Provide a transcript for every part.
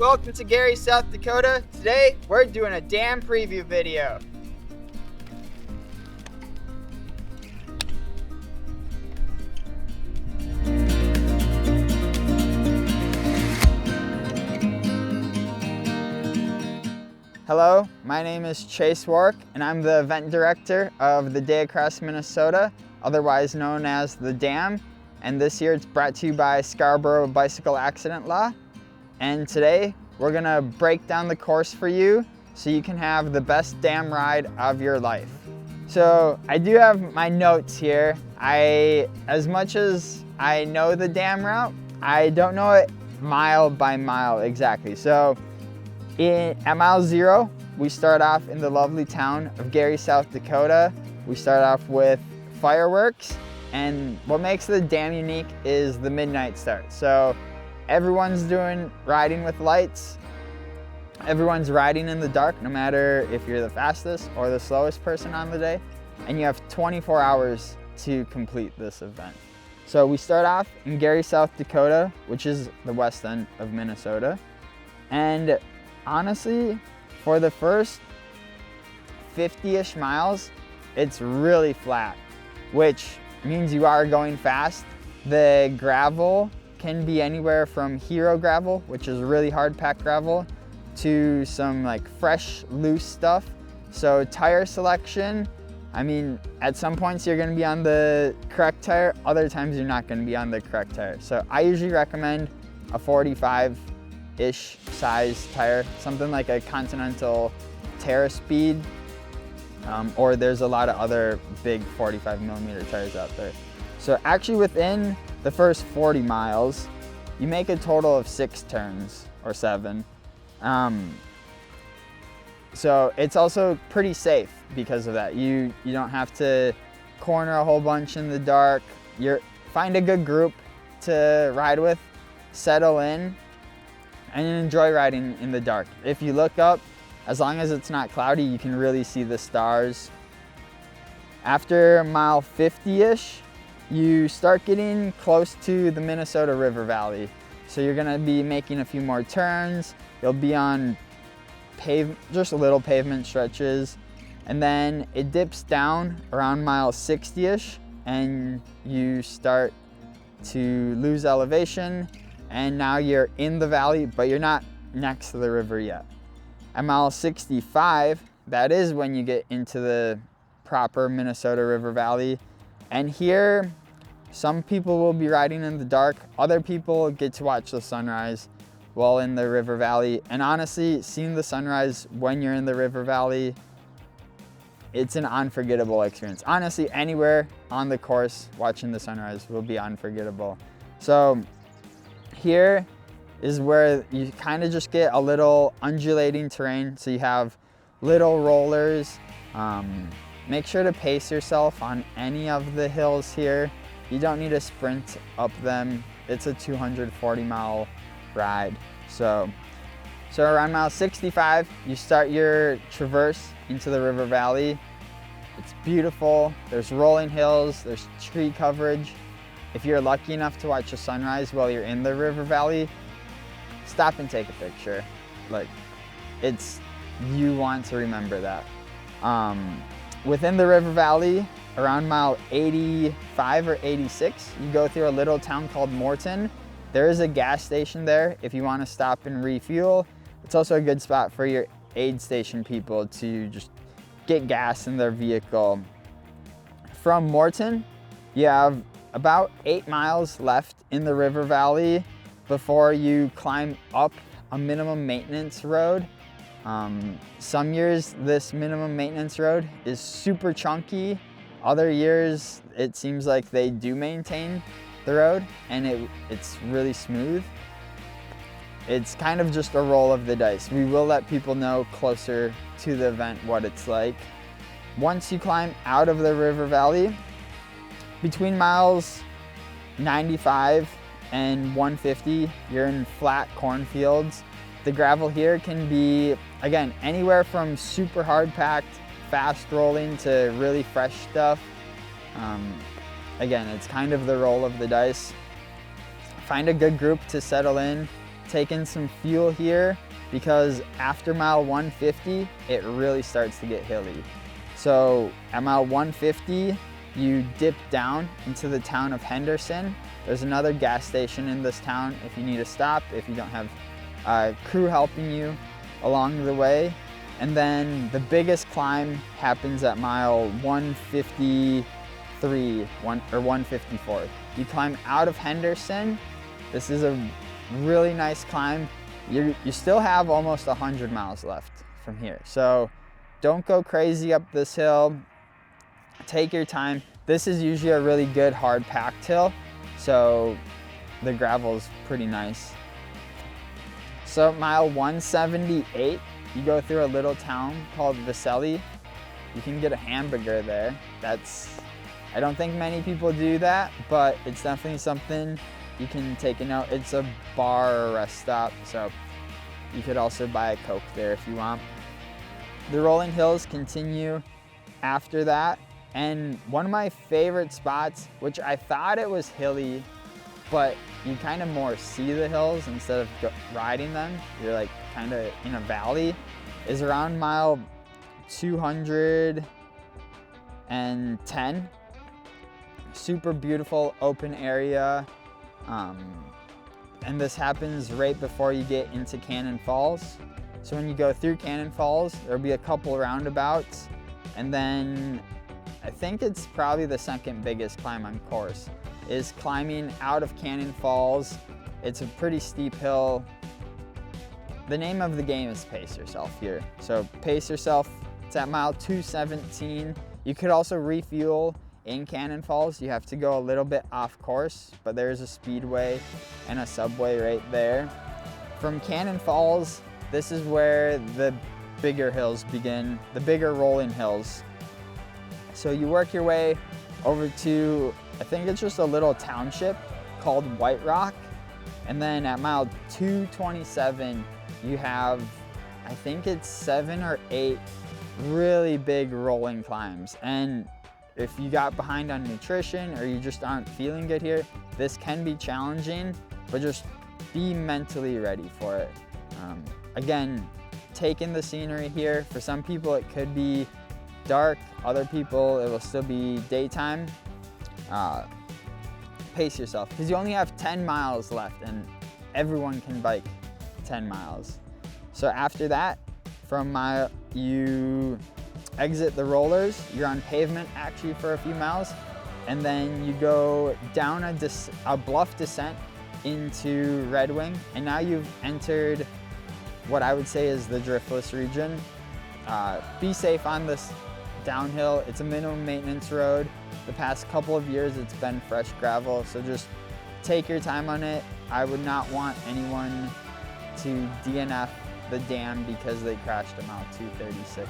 welcome to Gary, South Dakota. Today, we're doing a dam preview video. Hello, my name is Chase Warwick, and I'm the event director of the Day Across Minnesota, otherwise known as the Dam. And this year it's brought to you by Scarborough Bicycle Accident Law. And today we're gonna break down the course for you so you can have the best dam ride of your life. So I do have my notes here. As much as I know the dam route, I don't know it mile by mile exactly. So at mile 0, we start off in the lovely town of Gary, South Dakota. We start off with fireworks, and what makes the dam unique is the midnight start. So everyone's riding with lights. Everyone's riding in the dark, no matter if you're the fastest or the slowest person on the day. And you have 24 hours to complete this event. So we start off in Gary, South Dakota, which is the west end of Minnesota. And honestly, for the first 50-ish miles, it's really flat, which means you are going fast. The gravel can be anywhere from hero gravel, which is really hard packed gravel, to some like fresh, loose stuff. So tire selection, I mean, at some points you're gonna be on the correct tire, other times you're not gonna be on the correct tire. So I usually recommend a 45-ish size tire, something like a Continental Terra Speed, or there's a lot of other big 45mm tires out there. So actually within the first 40 miles, you make a total of 6 turns or 7. So it's also pretty safe because of that. You don't have to corner a whole bunch in the dark. Find a good group to ride with, settle in, and enjoy riding in the dark. If you look up, as long as it's not cloudy, you can really see the stars. After mile 50-ish, you start getting close to the Minnesota River Valley. So you're gonna be making a few more turns. You'll be on just little pavement stretches. And then it dips down around mile 60-ish, and you start to lose elevation. And now you're in the valley, but you're not next to the river yet. At mile 65, that is when you get into the proper Minnesota River Valley. And here, some people will be riding in the dark. Other people get to watch the sunrise while in the river valley. And honestly, seeing the sunrise when you're in the river valley, it's an unforgettable experience. Honestly, anywhere on the course, watching the sunrise will be unforgettable. So here is where you kind of just get a little undulating terrain. So you have little rollers. Make sure to pace yourself on any of the hills here. You don't need to sprint up them. It's a 240-mile ride. So around mile 65, you start your traverse into the river valley. It's beautiful. There's rolling hills, there's tree coverage. If you're lucky enough to watch a sunrise while you're in the river valley, stop and take a picture. You want to remember that. Within the river valley, around mile 85 or 86, you go through a little town called Morton. There is a gas station there if you want to stop and refuel. It's also a good spot for your aid station people to just get gas in their vehicle. From Morton, you have about 8 miles left in the river valley before you climb up a minimum maintenance road. Some years this minimum maintenance road is super chunky. Other years it seems like they do maintain the road and it's really smooth. It's kind of just a roll of the dice. We will let people know closer to the event what it's like. Once you climb out of the river valley, between miles 95 and 150, you're in flat cornfields. The gravel here can be, again, anywhere from super hard packed, fast rolling to really fresh stuff. Again, it's kind of the roll of the dice. Find a good group to settle in, take in some fuel here because after mile 150, it really starts to get hilly. So at mile 150, you dip down into the town of Henderson. There's another gas station in this town if you need to stop, if you don't have a crew helping you along the way. And then the biggest climb happens at mile 153 or 154. You climb out of Henderson. This is a really nice climb. You still have almost 100 miles left from here. So don't go crazy up this hill. Take your time. This is usually a really good hard packed hill, so the gravel is pretty nice. So at mile 178, you go through a little town called Vicelli. You can get a hamburger there. I don't think many people do that, but it's definitely something you can take a note. It's a bar or rest stop, so you could also buy a Coke there if you want. The rolling hills continue after that, and one of my favorite spots, which I thought it was hilly, but you kind of more see the hills instead of riding them. You're like kind of in a valley, is around mile 210. Super beautiful open area. And this happens right before you get into Cannon Falls. So when you go through Cannon Falls, there'll be a couple roundabouts, and then I think it's probably the second biggest climb on course is climbing out of Cannon Falls. It's a pretty steep hill. The name of the game is pace yourself here. So pace yourself. It's at mile 217. You could also refuel in Cannon Falls. You have to go a little bit off course, but there's a speedway and a subway right there. From Cannon Falls, this is where the bigger hills begin, the bigger rolling hills. So you work your way over to, I think it's just a little township called White Rock. And then at mile 227, you have, I think it's 7 or 8 really big rolling climbs. And if you got behind on nutrition or you just aren't feeling good here, this can be challenging, but just be mentally ready for it. Again, take in the scenery here. For some people, it could be dark. Other people, it will still be daytime. Pace yourself, because you only have 10 miles left and everyone can bike 10 miles. So after that, you exit the rollers, you're on pavement actually for a few miles, and then you go down a bluff descent into Red Wing, and now you've entered what I would say is the driftless region. Be safe on this downhill. It's a minimum maintenance road. The past couple of years it's been fresh gravel, so just take your time on it. I would not want anyone to DNF the dam because they crashed at mile 236.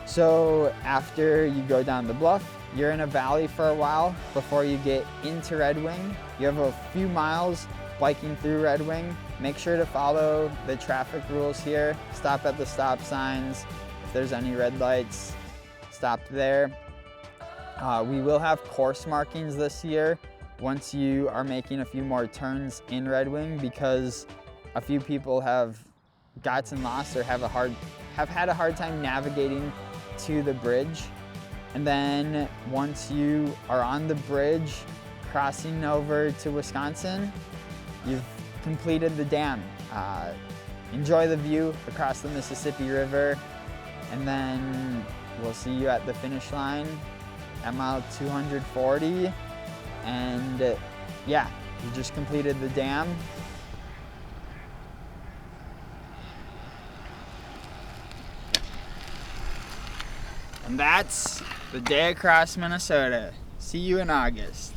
So after you go down the bluff, you're in a valley for a while before you get into Red Wing. You have a few miles biking through Red Wing. Make sure to follow the traffic rules here. Stop at the stop signs. If there's any red lights, stop there. We will have course markings this year once you are making a few more turns in Red Wing, because a few people have gotten lost or have had a hard time navigating to the bridge. And then once you are on the bridge crossing over to Wisconsin, you've completed the dam. Enjoy the view across the Mississippi River, and then we'll see you at the finish line at mile 240. And yeah, you just completed the dam. And that's the day across Minnesota. See you in August.